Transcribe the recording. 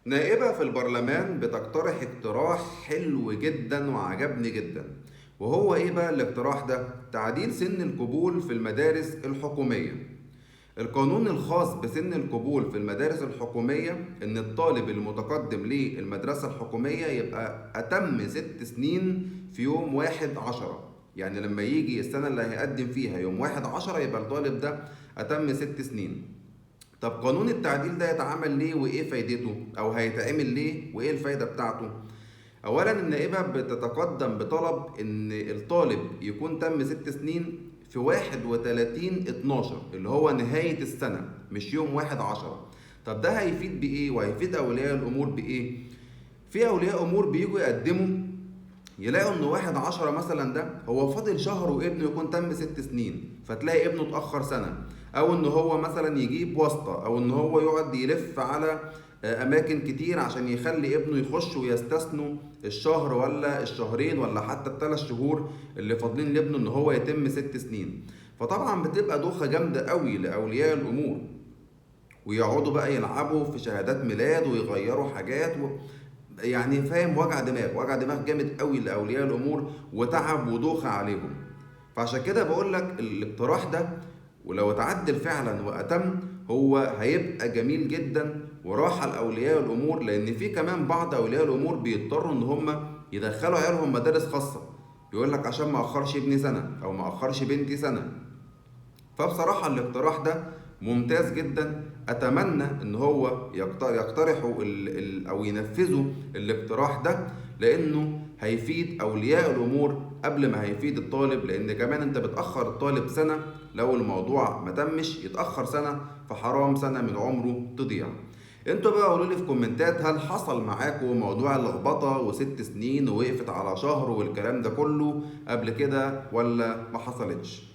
نائبة في البرلمان بتقترح اقتراح حلو جدا وعجبني جدا. وهو ايه بقى الاقتراح ده؟ تعديل سن القبول في المدارس الحكومية. القانون الخاص بسن القبول في المدارس الحكومية ان الطالب المتقدم للمدرسة الحكومية يبقى اتم 6 سنين في يوم 1/10. يعني لما يجي السنة اللي هيقدم فيها يوم 1/10 يبقى الطالب ده اتم 6 سنين. طب قانون التعديل ده يتعمل ليه وايه فايدته، او هيتعمل ليه وايه الفايدة بتاعته؟ اولا النائبة بتتقدم بطلب ان الطالب يكون تم 6 سنين في 31/12 اللي هو نهاية السنة، مش يوم 1/10. طب ده هيفيد بايه وهيفيد اولياء الامور بايه؟ في اولياء امور بيجوا يقدموا يلاقوا ان 1/10 مثلا ده هو فاضل شهر وابنه يكون تم 6 سنين، فتلاقي ابنه اتأخر سنة، او ان هو مثلا يجيب واسطة، او ان هو يقعد يلف على اماكن كتير عشان يخلي ابنه يخش ويستثنوا الشهر ولا الشهرين ولا حتى ال3 شهور اللي فاضلين لابنه ان هو يتم 6 سنين. فطبعا بتبقى دوخة جامدة قوي لاولياء الامور، ويقعدوا بقى يلعبوا في شهادات ميلاد ويغيروا حاجات يعني فاهم، وجع دماغ وجع دماغ جامد قوي لاولياء الامور، وتعب ودوخه عليهم. فعشان كده بقول لك الاقتراح ده ولو اتعدل فعلا واتم هو هيبقى جميل جدا وراحه لاولياء الامور، لان في كمان بعض اولياء الامور بيضطروا ان هم يدخلوا عيالهم مدارس خاصه، يقول لك عشان ما اخرش ابني سنه او ما اخرش بنتي سنه. فبصراحة الاقتراح ده ممتاز جدا، اتمنى ان هو يقترحوا او ينفذوا الاقتراح ده، لانه هيفيد اولياء الامور قبل ما هيفيد الطالب، لان كمان انت بتأخر الطالب سنة، لو الموضوع ما تمش يتأخر سنة فحرام سنة من عمره تضيع. انتوا بقى قولوا لي في كومنتات، هل حصل معاكم موضوع اللخبطة و6 سنين ووقفت على شهر والكلام ده كله قبل كده ولا ما حصلتش؟